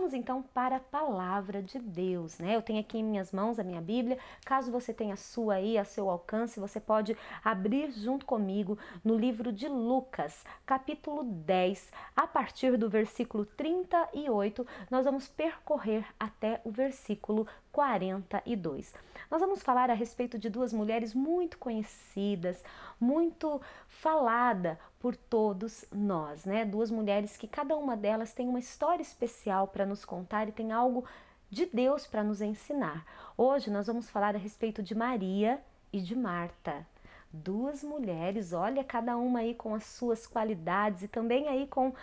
Vamos então para a palavra de Deus, né? Eu tenho aqui em minhas mãos a minha Bíblia. Caso você tenha a sua aí, a seu alcance, você pode abrir junto comigo no livro de Lucas, capítulo 10, a partir do versículo 38, nós vamos percorrer até o versículo 42. Nós vamos falar a respeito de duas mulheres muito conhecidas, muito falada por todos nós, né? Duas mulheres que cada uma delas tem uma história especial para nos contar e tem algo de Deus para nos ensinar. Hoje nós vamos falar a respeito de Maria e de Marta. Duas mulheres, olha, cada uma aí com as suas qualidades e também aí com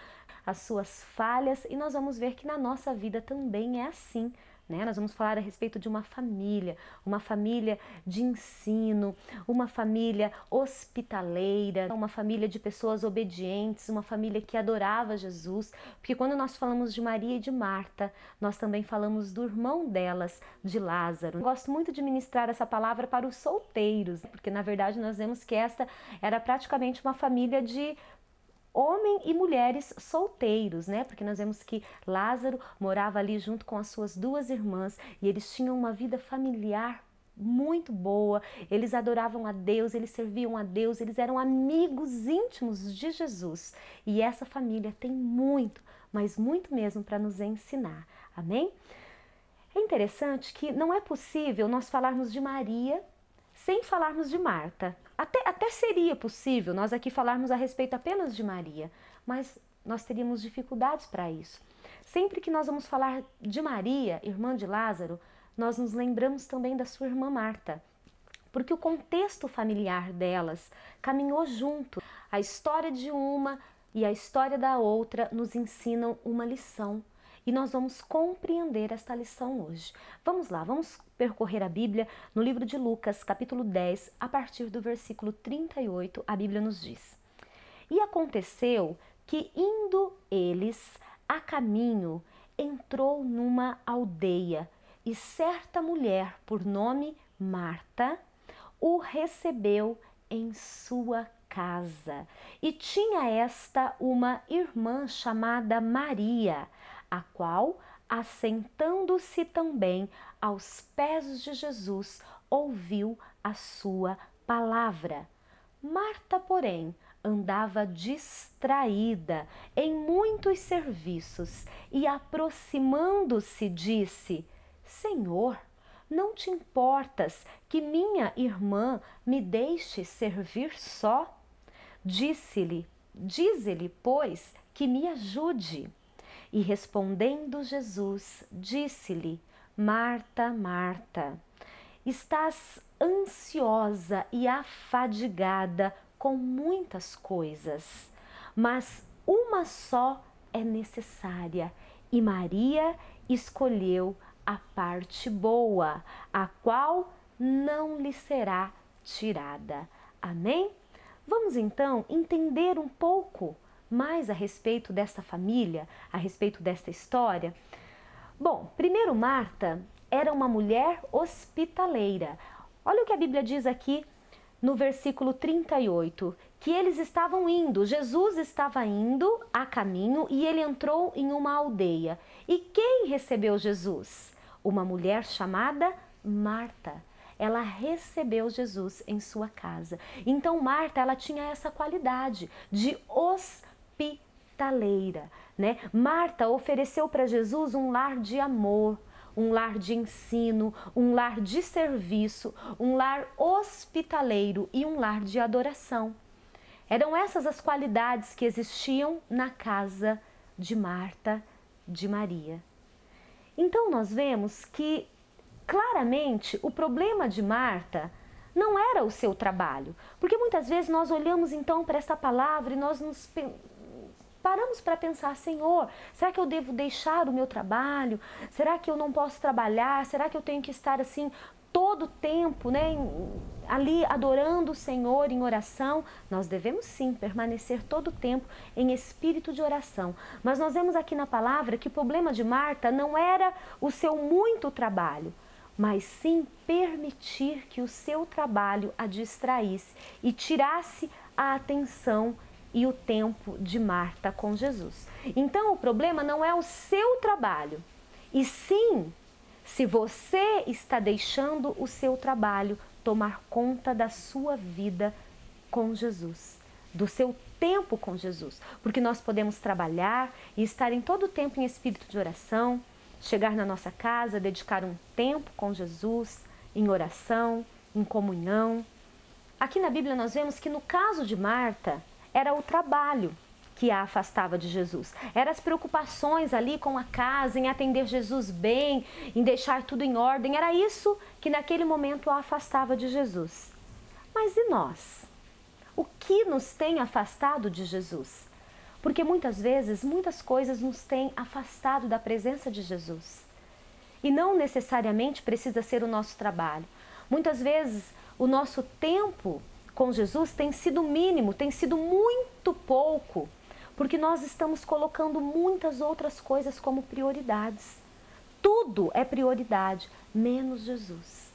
as suas falhas, e nós vamos ver que na nossa vida também é assim, né? Nós vamos falar a respeito de uma família de ensino, uma família hospitaleira, uma família de pessoas obedientes, uma família que adorava Jesus, porque quando nós falamos de Maria e de Marta, nós também falamos do irmão delas, de Lázaro. Eu gosto muito de ministrar essa palavra para os solteiros, porque na verdade nós vemos que esta era praticamente uma família de homem e mulheres solteiros, né? Porque nós vemos que Lázaro morava ali junto com as suas duas irmãs e eles tinham uma vida familiar muito boa, eles adoravam a Deus, eles serviam a Deus, eles eram amigos íntimos de Jesus. E essa família tem muito, mas muito mesmo para nos ensinar, amém? É interessante que não é possível nós falarmos de Maria sem falarmos de Marta. Até seria possível nós aqui falarmos a respeito apenas de Maria, mas nós teríamos dificuldades para isso. Sempre que nós vamos falar de Maria, irmã de Lázaro, nós nos lembramos também da sua irmã Marta, porque o contexto familiar delas caminhou junto. A história de uma e a história da outra nos ensinam uma lição. E nós vamos compreender esta lição hoje. Vamos lá, vamos percorrer a Bíblia no livro de Lucas, capítulo 10, a partir do versículo 38, a Bíblia nos diz: E aconteceu que, indo eles a caminho, entrou numa aldeia, e certa mulher, por nome Marta, o recebeu em sua casa. E tinha esta uma irmã chamada Maria, a qual, assentando-se também aos pés de Jesus, ouviu a sua palavra. Marta, porém, andava distraída em muitos serviços e, aproximando-se, disse: Senhor, não te importas que minha irmã me deixe servir só? Dize-lhe, pois, que me ajude. E respondendo Jesus, disse-lhe: Marta, Marta, estás ansiosa e afadigada com muitas coisas, mas uma só é necessária, e Maria escolheu a parte boa, a qual não lhe será tirada. Amém? Vamos então entender um pouco mais a respeito desta família, a respeito desta história. Bom, primeiro, Marta era uma mulher hospitaleira. Olha o que a Bíblia diz aqui no versículo 38, que eles estavam indo, Jesus estava indo a caminho e ele entrou em uma aldeia. E quem recebeu Jesus? Uma mulher chamada Marta. Ela recebeu Jesus em sua casa. Então Marta, ela tinha essa qualidade de hospitaleira, né? Marta ofereceu para Jesus um lar de amor, um lar de ensino, um lar de serviço, um lar hospitaleiro e um lar de adoração. Eram essas as qualidades que existiam na casa de Marta, de Maria. Então nós vemos que claramente o problema de Marta não era o seu trabalho, porque muitas vezes nós olhamos então para essa palavra e nós nos paramos para pensar: Senhor, será que eu devo deixar o meu trabalho? Será que eu não posso trabalhar? Será que eu tenho que estar assim todo o tempo, né, ali adorando o Senhor em oração? Nós devemos sim permanecer todo o tempo em espírito de oração. Mas nós vemos aqui na palavra que o problema de Marta não era o seu muito trabalho, mas sim permitir que o seu trabalho a distraísse e tirasse a atenção e o tempo de Marta com Jesus. Então o problema não é o seu trabalho, e sim se você está deixando o seu trabalho tomar conta da sua vida com Jesus, do seu tempo com Jesus. Porque nós podemos trabalhar e estar em todo o tempo em espírito de oração, chegar na nossa casa, dedicar um tempo com Jesus, em oração, em comunhão. Aqui na Bíblia nós vemos que no caso de Marta, era o trabalho que a afastava de Jesus. Eram as preocupações ali com a casa, em atender Jesus bem, em deixar tudo em ordem. Era isso que naquele momento a afastava de Jesus. Mas e nós? O que nos tem afastado de Jesus? Porque muitas vezes, muitas coisas nos têm afastado da presença de Jesus. E não necessariamente precisa ser o nosso trabalho. Muitas vezes, o nosso tempo com Jesus tem sido mínimo, tem sido muito pouco, porque nós estamos colocando muitas outras coisas como prioridades. Tudo é prioridade, menos Jesus.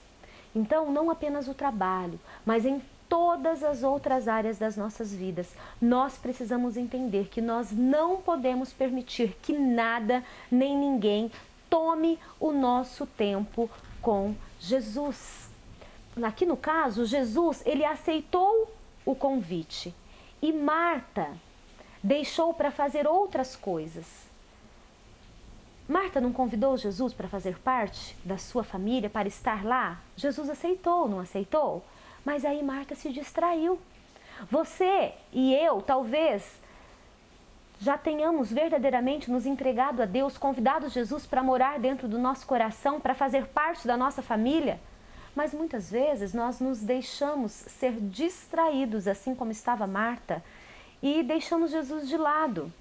Então, não apenas o trabalho, mas em todas as outras áreas das nossas vidas, nós precisamos entender que nós não podemos permitir que nada nem ninguém tome o nosso tempo com Jesus. Aqui no caso, Jesus, ele aceitou o convite e Marta deixou para fazer outras coisas. Marta não convidou Jesus para fazer parte da sua família, para estar lá? Jesus aceitou, não aceitou? Mas aí Marta se distraiu. Você e eu, talvez, já tenhamos verdadeiramente nos entregado a Deus, convidado Jesus para morar dentro do nosso coração, para fazer parte da nossa família. Mas muitas vezes nós nos deixamos ser distraídos, assim como estava Marta, e deixamos Jesus de lado.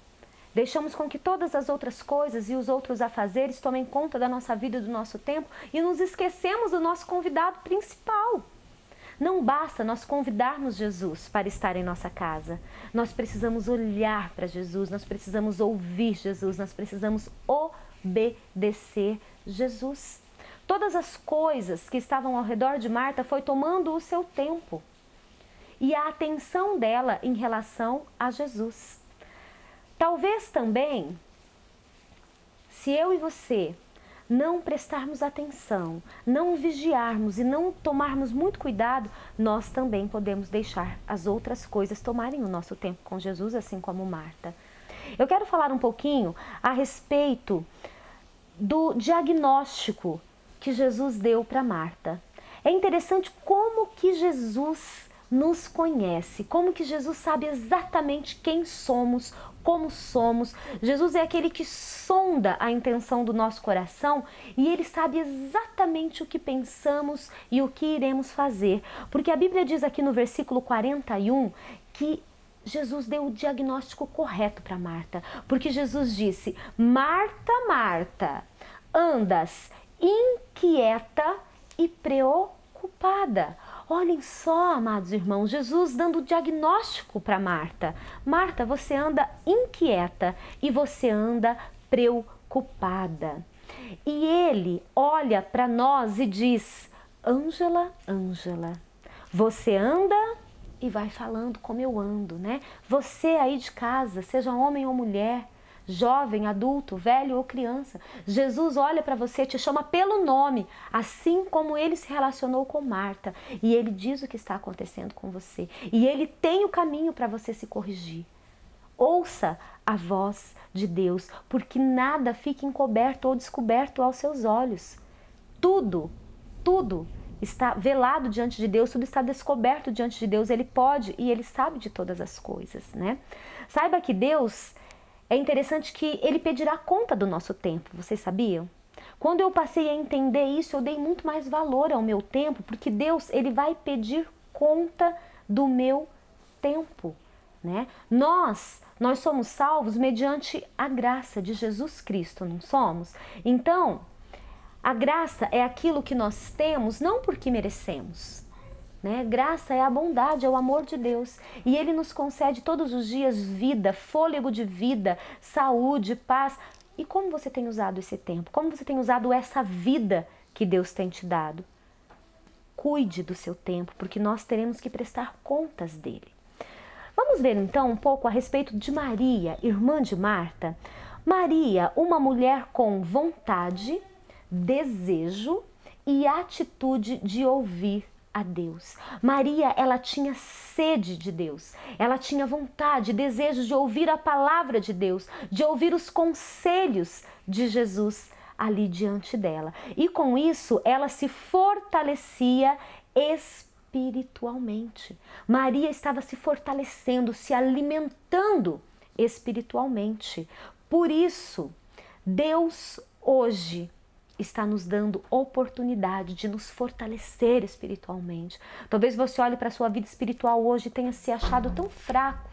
Deixamos com que todas as outras coisas e os outros afazeres tomem conta da nossa vida e do nosso tempo e nos esquecemos do nosso convidado principal. Não basta nós convidarmos Jesus para estar em nossa casa. Nós precisamos olhar para Jesus, nós precisamos ouvir Jesus, nós precisamos obedecer Jesus. Todas as coisas que estavam ao redor de Marta foi tomando o seu tempo e a atenção dela em relação a Jesus. Talvez também, se eu e você não prestarmos atenção, não vigiarmos e não tomarmos muito cuidado, nós também podemos deixar as outras coisas tomarem o nosso tempo com Jesus, assim como Marta. Eu quero falar um pouquinho a respeito do diagnóstico que Jesus deu para Marta. É interessante como que Jesus nos conhece, como que Jesus sabe exatamente quem somos, como somos. Jesus é aquele que sonda a intenção do nosso coração e ele sabe exatamente o que pensamos e o que iremos fazer. Porque a Bíblia diz aqui no versículo 41 que Jesus deu o diagnóstico correto para Marta. Porque Jesus disse: Marta, Marta, andas inquieta e preocupada. Olhem só, amados irmãos, Jesus dando o diagnóstico para Marta. Marta, você anda inquieta e você anda preocupada. E ele olha para nós e diz: Ângela, Ângela, você anda e vai falando como eu ando, né? Você aí de casa, seja homem ou mulher, jovem, adulto, velho ou criança, Jesus olha para você, te chama pelo nome, assim como ele se relacionou com Marta. E ele diz o que está acontecendo com você. E ele tem o caminho para você se corrigir. Ouça a voz de Deus, porque nada fica encoberto ou descoberto aos seus olhos. Tudo está velado diante de Deus, tudo está descoberto diante de Deus. Ele pode e ele sabe de todas as coisas, né? Saiba que Deus... É interessante que ele pedirá conta do nosso tempo, vocês sabiam? Quando eu passei a entender isso, eu dei muito mais valor ao meu tempo, porque Deus, ele vai pedir conta do meu tempo, né? Nós somos salvos mediante a graça de Jesus Cristo, não somos? Então, a graça é aquilo que nós temos não porque merecemos, né? Graça é a bondade, é o amor de Deus. E Ele nos concede todos os dias vida, fôlego de vida, saúde, paz. E como você tem usado esse tempo? Como você tem usado essa vida que Deus tem te dado? Cuide do seu tempo, porque nós teremos que prestar contas dele. Vamos ver então um pouco a respeito de Maria, irmã de Marta. Maria, uma mulher com vontade, desejo e atitude de ouvir a Deus. Maria, ela tinha sede de Deus, ela tinha vontade, desejo de ouvir a palavra de Deus, de ouvir os conselhos de Jesus ali diante dela. E com isso, ela se fortalecia espiritualmente. Maria estava se fortalecendo, se alimentando espiritualmente. Por isso, Deus hoje está nos dando oportunidade de nos fortalecer espiritualmente. Talvez você olhe para a sua vida espiritual hoje e tenha se achado tão fraco.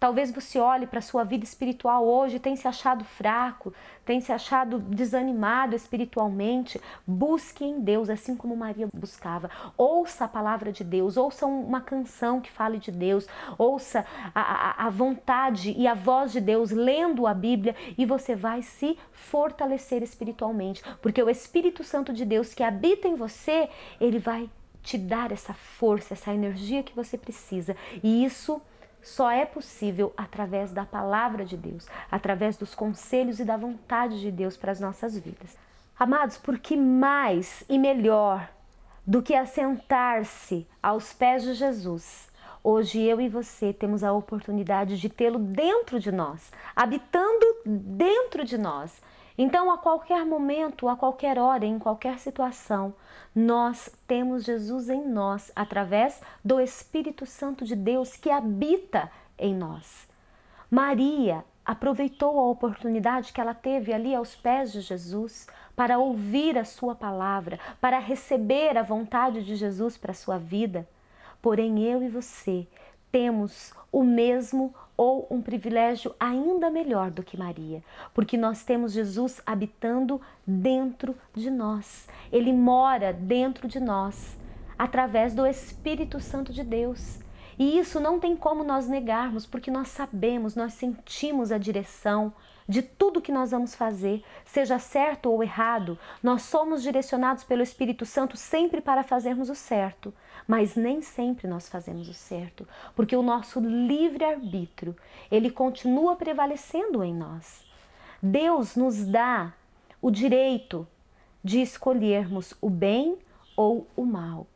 Talvez você olhe para a sua vida espiritual hoje e tenha se achado fraco, tenha se achado desanimado espiritualmente. Busque em Deus, assim como Maria buscava. Ouça a palavra de Deus, ouça uma canção que fale de Deus, ouça a vontade e a voz de Deus lendo a Bíblia e você vai se fortalecer espiritualmente. Porque o Espírito Santo de Deus que habita em você, ele vai te dar essa força, essa energia que você precisa. E isso só é possível através da palavra de Deus, através dos conselhos e da vontade de Deus para as nossas vidas. Amados, porque mais e melhor do que assentar-se aos pés de Jesus, hoje eu e você temos a oportunidade de tê-lo dentro de nós, habitando dentro de nós. Então, a qualquer momento, a qualquer hora, em qualquer situação, nós temos Jesus em nós, através do Espírito Santo de Deus que habita em nós. Maria aproveitou a oportunidade que ela teve ali aos pés de Jesus para ouvir a sua palavra, para receber a vontade de Jesus para a sua vida. Porém, eu e você temos o mesmo ou um privilégio ainda melhor do que Maria, porque nós temos Jesus habitando dentro de nós. Ele mora dentro de nós, através do Espírito Santo de Deus. E isso não tem como nós negarmos, porque nós sabemos, nós sentimos a direção de tudo que nós vamos fazer, seja certo ou errado. Nós somos direcionados pelo Espírito Santo sempre para fazermos o certo, mas nem sempre nós fazemos o certo, porque o nosso livre-arbítrio, ele continua prevalecendo em nós. Deus nos dá o direito de escolhermos o bem ou o mal.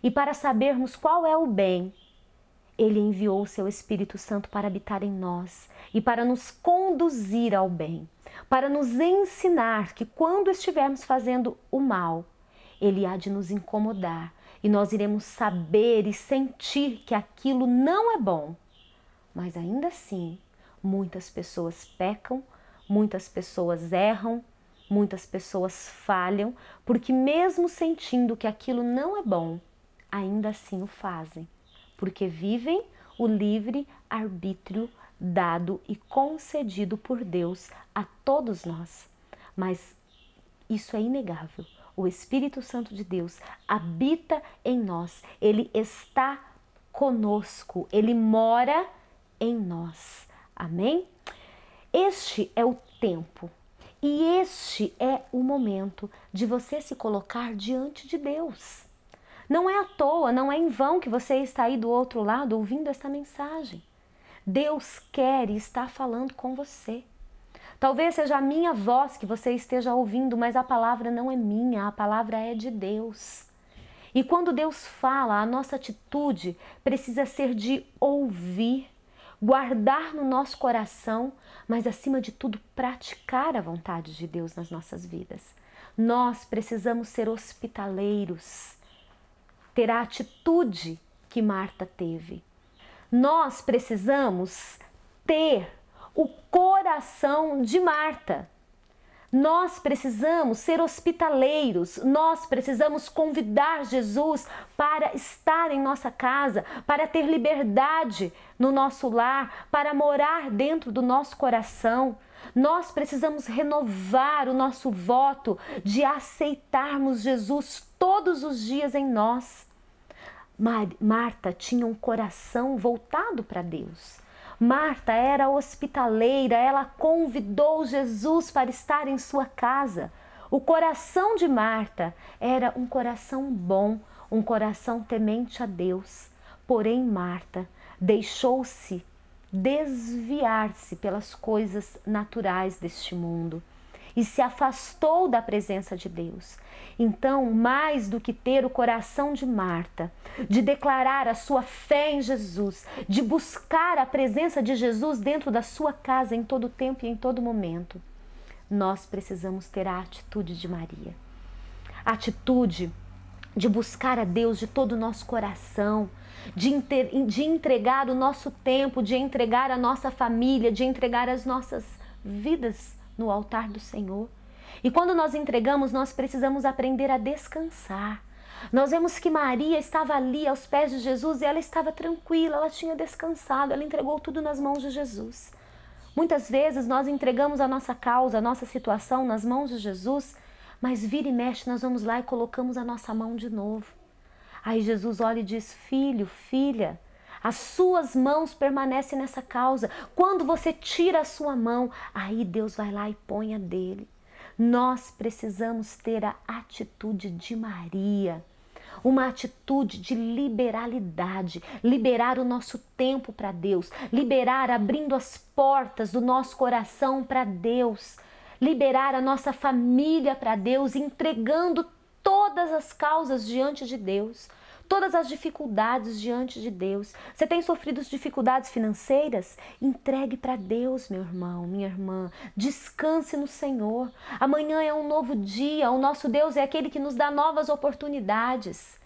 E para sabermos qual é o bem, Ele enviou o seu Espírito Santo para habitar em nós e para nos conduzir ao bem, para nos ensinar que quando estivermos fazendo o mal, Ele há de nos incomodar e nós iremos saber e sentir que aquilo não é bom. Mas ainda assim, muitas pessoas pecam, muitas pessoas erram, muitas pessoas falham, porque mesmo sentindo que aquilo não é bom, ainda assim o fazem. Porque vivem o livre arbítrio dado e concedido por Deus a todos nós. Mas isso é inegável. O Espírito Santo de Deus habita em nós. Ele está conosco. Ele mora em nós. Amém? Este é o tempo. E este é o momento de você se colocar diante de Deus. Não é à toa, não é em vão que você está aí do outro lado ouvindo esta mensagem. Deus quer e está falando com você. Talvez seja a minha voz que você esteja ouvindo, mas a palavra não é minha, a palavra é de Deus. E quando Deus fala, a nossa atitude precisa ser de ouvir, guardar no nosso coração, mas acima de tudo praticar a vontade de Deus nas nossas vidas. Nós precisamos ser hospitaleiros, ter a atitude que Marta teve. Nós precisamos ter o coração de Marta. Nós precisamos ser hospitaleiros, nós precisamos convidar Jesus para estar em nossa casa, para ter liberdade no nosso lar, para morar dentro do nosso coração. Nós precisamos renovar o nosso voto de aceitarmos Jesus todos os dias em nós. Marta tinha um coração voltado para Deus. Marta era hospitaleira, ela convidou Jesus para estar em sua casa. O coração de Marta era um coração bom, um coração temente a Deus. Porém, Marta deixou-se desviar-se pelas coisas naturais deste mundo e se afastou da presença de Deus. Então, mais do que ter o coração de Marta, de declarar a sua fé em Jesus, de buscar a presença de Jesus dentro da sua casa em todo tempo e em todo momento, nós precisamos ter a atitude de Maria. A atitude de buscar a Deus de todo o nosso coração, de entregar o nosso tempo, de entregar a nossa família, de entregar as nossas vidas no altar do Senhor. E quando nós entregamos, nós precisamos aprender a descansar. Nós vemos que Maria estava ali aos pés de Jesus e ela estava tranquila, ela tinha descansado, ela entregou tudo nas mãos de Jesus. Muitas vezes nós entregamos a nossa causa, a nossa situação nas mãos de Jesus, mas vira e mexe, nós vamos lá e colocamos a nossa mão de novo. Aí Jesus olha e diz: filho, filha, as suas mãos permanecem nessa causa. Quando você tira a sua mão, aí Deus vai lá e põe a dele. Nós precisamos ter a atitude de Maria, uma atitude de liberalidade, liberar o nosso tempo para Deus, liberar abrindo as portas do nosso coração para Deus, liberar a nossa família para Deus, entregando todas as causas diante de Deus, todas as dificuldades diante de Deus. Você tem sofrido dificuldades financeiras? Entregue para Deus, meu irmão, minha irmã. Descanse no Senhor. Amanhã é um novo dia. O nosso Deus é aquele que nos dá novas oportunidades.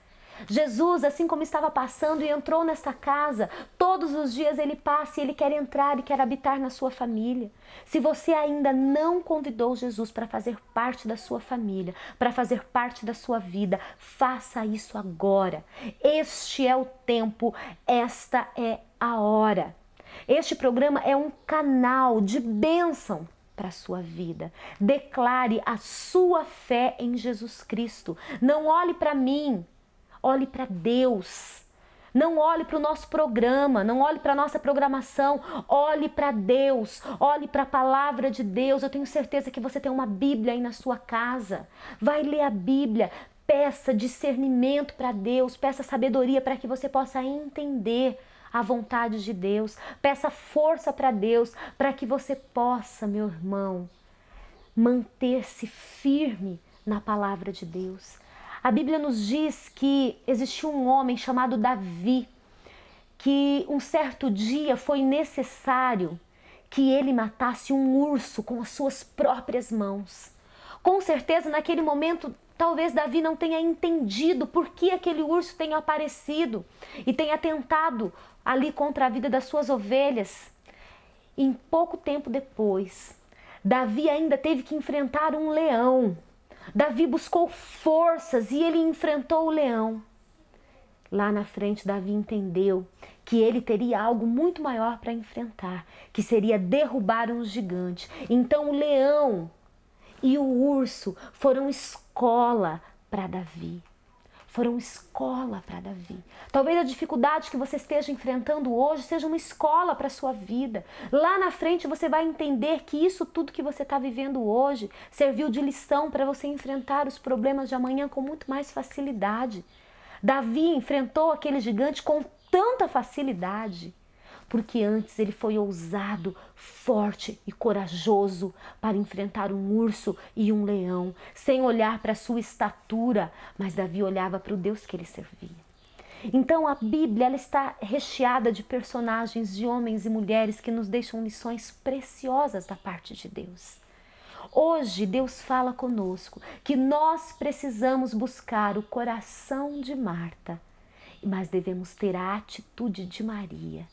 Jesus, assim como estava passando e entrou nesta casa, todos os dias ele passa e ele quer entrar e quer habitar na sua família. Se você ainda não convidou Jesus para fazer parte da sua família, para fazer parte da sua vida, faça isso agora. Este é o tempo, esta é a hora. Este programa é um canal de bênção para a sua vida. Declare a sua fé em Jesus Cristo. Não olhe para mim. Olhe para Deus, não olhe para o nosso programa, não olhe para a nossa programação, olhe para Deus, olhe para a palavra de Deus. Eu tenho certeza que você tem uma Bíblia aí na sua casa, vai ler a Bíblia, peça discernimento para Deus, peça sabedoria para que você possa entender a vontade de Deus, peça força para Deus, para que você possa, meu irmão, manter-se firme na palavra de Deus. A Bíblia nos diz que existiu um homem chamado Davi, que um certo dia foi necessário que ele matasse um urso com as suas próprias mãos. Com certeza, naquele momento, talvez Davi não tenha entendido por que aquele urso tenha aparecido e tenha atentado ali contra a vida das suas ovelhas. Em pouco tempo depois, Davi ainda teve que enfrentar um leão. Davi buscou forças e ele enfrentou o leão. Lá na frente, Davi entendeu que ele teria algo muito maior para enfrentar, que seria derrubar um gigante. Então o leão e o urso foram escola para Davi. Foram escola para Davi. Talvez a dificuldade que você esteja enfrentando hoje seja uma escola para a sua vida. Lá na frente você vai entender que isso tudo que você está vivendo hoje serviu de lição para você enfrentar os problemas de amanhã com muito mais facilidade. Davi enfrentou aquele gigante com tanta facilidade, porque antes ele foi ousado, forte e corajoso para enfrentar um urso e um leão, sem olhar para a sua estatura, mas Davi olhava para o Deus que ele servia. Então a Bíblia ela está recheada de personagens, de homens e mulheres que nos deixam lições preciosas da parte de Deus. Hoje Deus fala conosco que nós precisamos buscar o coração de Marta, mas devemos ter a atitude de Maria.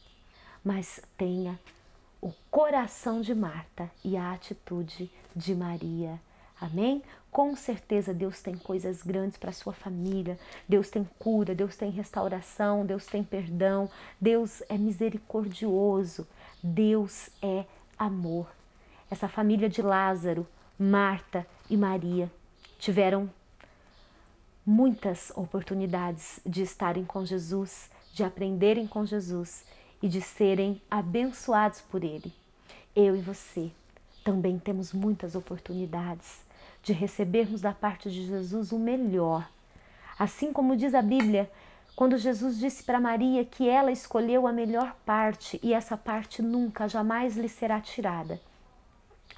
Mas tenha o coração de Marta e a atitude de Maria. Amém? Com certeza Deus tem coisas grandes para a sua família. Deus tem cura, Deus tem restauração, Deus tem perdão. Deus é misericordioso. Deus é amor. Essa família de Lázaro, Marta e Maria tiveram muitas oportunidades de estarem com Jesus, de aprenderem com Jesus e de serem abençoados por Ele. Eu e você também temos muitas oportunidades de recebermos da parte de Jesus o melhor. Assim como diz a Bíblia, Quando Jesus disse para Maria que ela escolheu a melhor parte e essa parte nunca, jamais lhe será tirada.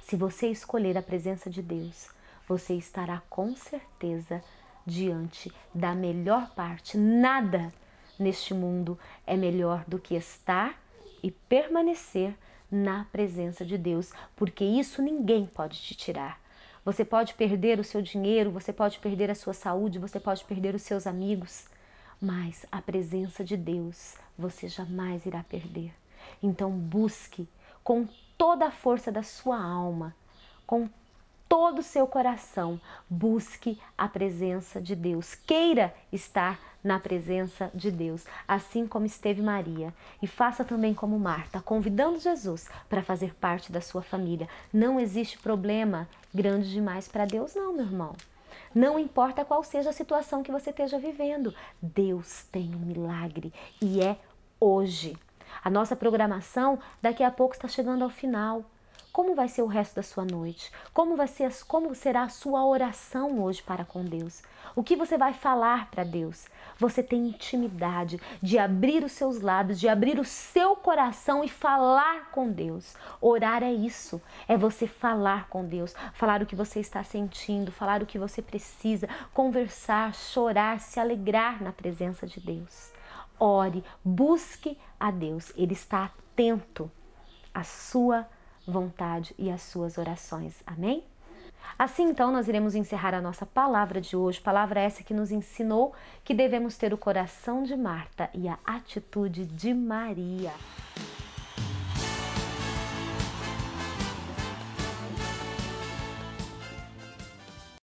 Se você escolher a presença de Deus, você estará com certeza diante da melhor parte. Nada neste mundo é melhor do que estar e permanecer na presença de Deus, porque isso ninguém pode te tirar. Você pode perder o seu dinheiro, você pode perder a sua saúde, você pode perder os seus amigos, mas a presença de Deus você jamais irá perder. Então busque com toda a força da sua alma, com todo o seu coração, busque a presença de Deus. Queira estar na presença de Deus, assim como esteve Maria. E faça também como Marta, convidando Jesus para fazer parte da sua família. Não existe problema grande demais para Deus, não, meu irmão. Não importa qual seja a situação que você esteja vivendo, Deus tem um milagre e é hoje. A nossa programação daqui a pouco está chegando ao final. Como vai ser o resto da sua noite? Como será a sua oração hoje para com Deus? O que você vai falar para Deus? Você tem intimidade de abrir os seus lábios, de abrir o seu coração e falar com Deus. Orar é isso, é você falar com Deus, falar o que você está sentindo, falar o que você precisa, conversar, chorar, se alegrar na presença de Deus. Ore, busque a Deus, Ele está atento à sua vontade e às suas orações. Amém? Assim, então, nós iremos encerrar a nossa palavra de hoje, palavra essa que nos ensinou que devemos ter o coração de Marta e a atitude de Maria.